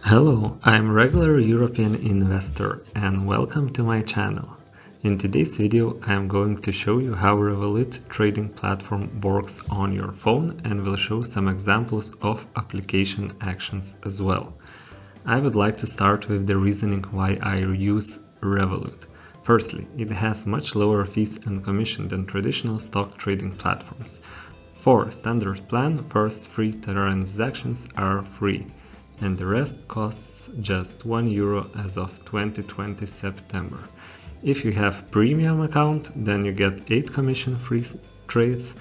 Hello, I'm regular European investor and welcome to my channel. In today's video I'm going to show you how Revolut Trading platform works on your phone and will show some examples of application actions as well. I would like to start with the reasoning why I use Revolut. Firstly, it has much lower fees and commission than traditional stock trading platforms. For standard plan, first 3 transactions are free, and the rest costs just €1 as of 2020 September. If you have premium account, then you get 8 commission-free trades,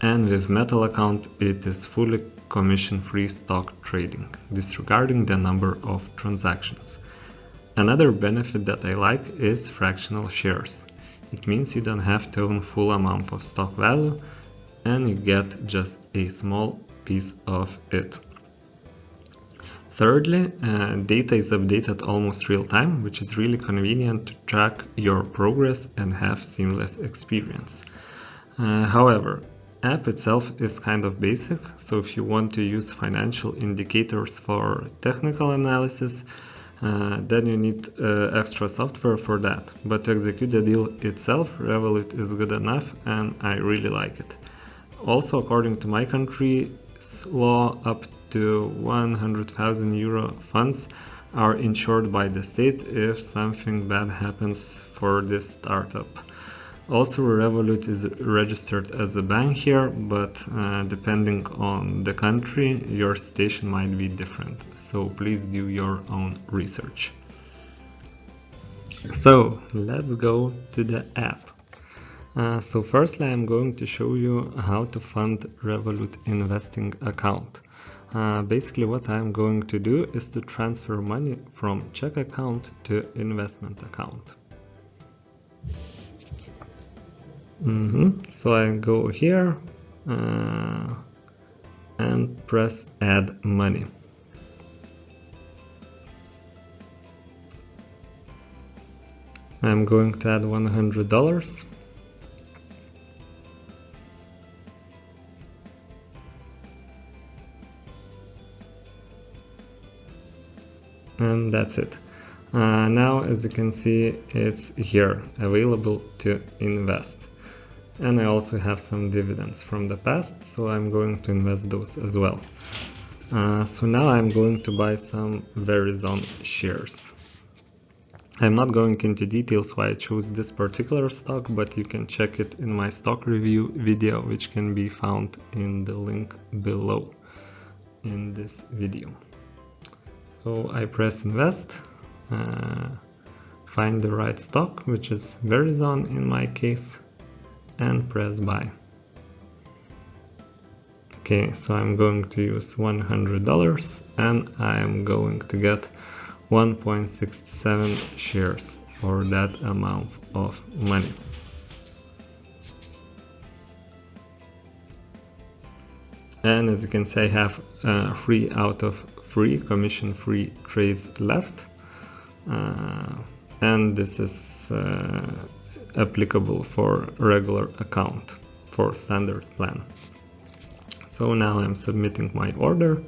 and with metal account it is fully commission-free stock trading, disregarding the number of transactions. Another benefit that I like is fractional shares. It means you don't have to own full amount of stock value and you get just a small piece of it. Thirdly, data is updated almost real time, which is really convenient to track your progress and have seamless experience. However, app itself is kind of basic, so if you want to use financial indicators for technical analysis, then you need extra software for that. But to execute the deal itself, Revolut is good enough and I really like it. Also, according to my country's law, up to €100,000 funds are insured by the state if something bad happens for this startup. Also, Revolut is registered as a bank here, but depending on the country, your situation might be different, so please do your own research. So let's go to the app. So firstly, I'm going to show you how to fund Revolut investing account. Basically what I'm going to do is to transfer money from check account to investment account. So I go here and press add money. I'm going to add $100. And that's it. Now, as you can see, it's here available to invest. And I also have some dividends from the past, so I'm going to invest those as well. So now I'm going to buy some Verizon shares. I'm not going into details why I chose this particular stock, but you can check it in my stock review video, which can be found in the link below in this video. So I press invest, find the right stock, which is Verizon in my case, and press buy. Okay, so I'm going to use $100 and I'm going to get 1.67 shares for that amount of money. And as you can see, I have 3 out of 3 commission-free trades left, and this is applicable for regular account for standard plan. So now I'm submitting my order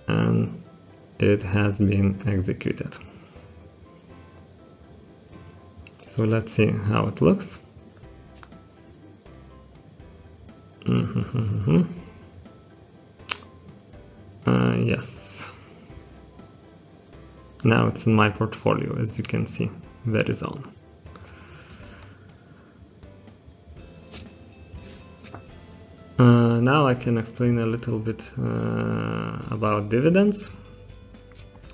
and it has been executed. So let's see how it looks. Yes. Now it's in my portfolio, as you can see, Verizon. Now I can explain a little bit about dividends.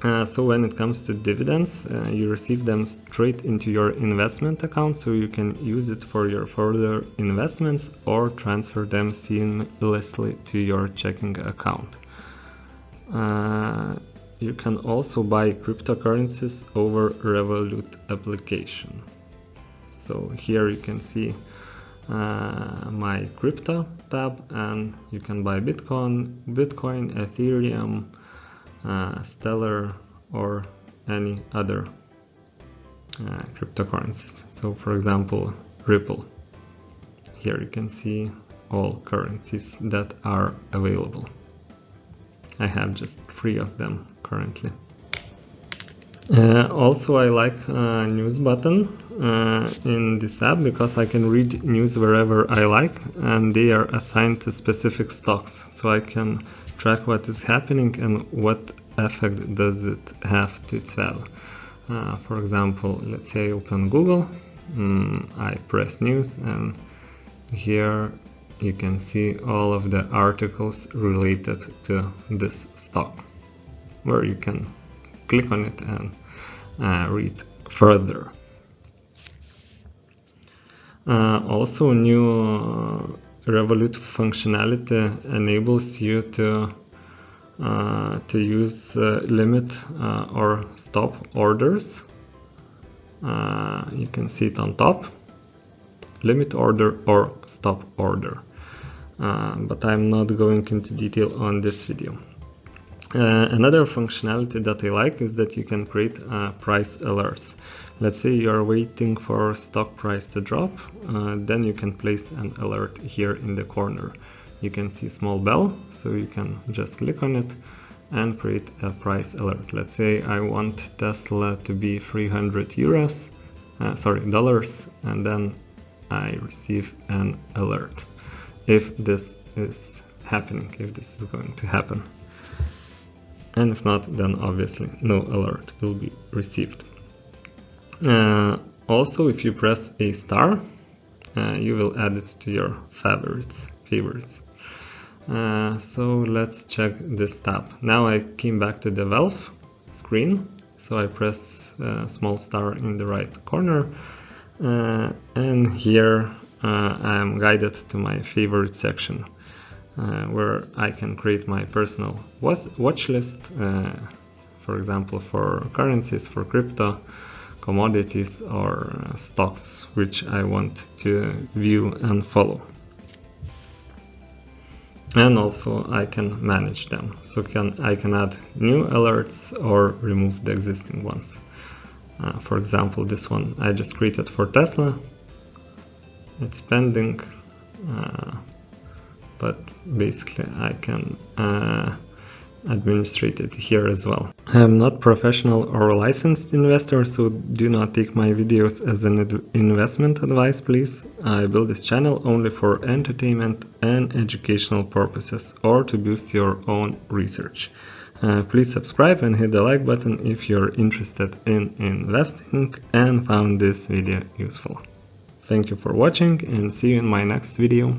So when it comes to dividends, you receive them straight into your investment account, so you can use it for your further investments or transfer them seamlessly to your checking account. You can also buy cryptocurrencies over Revolut application. So here you can see my crypto tab, and you can buy Bitcoin, Ethereum, Stellar, or any other cryptocurrencies. So for example, Ripple. Here you can see all currencies that are available. I have just 3 of them currently. Also, I like news button in this app because I can read news wherever I like, and they are assigned to specific stocks, so I can track what is happening and what effect does it have to its value. For example, let's say I open Google, I press news, and here you can see all of the articles related to this stock, where you can click on it and read further. Also, new Revolut functionality enables you to use limit or stop orders. You can see it on top, limit order or stop order, but I'm not going into detail on this video. Another functionality that I like is that you can create price alerts. Let's say you are waiting for stock price to drop, then you can place an alert here in the corner. You can see small bell, so you can just click on it and create a price alert. Let's say I want Tesla to be 300 dollars, and then I receive an alert if this is happening, if this is going to happen. And if not, then obviously no alert will be received. Also, if you press a star, you will add it to your favorites. So let's check this tab. Now I came back to the Valve screen, so I press a small star in the right corner, and here I am guided to my favorite section, where I can create my personal watch list, for example, for currencies, for crypto, commodities, or stocks which I want to view and follow. And also I can manage them, so I can add new alerts or remove the existing ones. For example, this one I just created for Tesla. It's pending, but basically I can administrate it here as well. I am not professional or licensed investor, so do not take my videos as an investment advice, please. I build this channel only for entertainment and educational purposes, or to boost your own research. Please subscribe and hit the like button if you're interested in investing and found this video useful. Thank you for watching, and see you in my next video.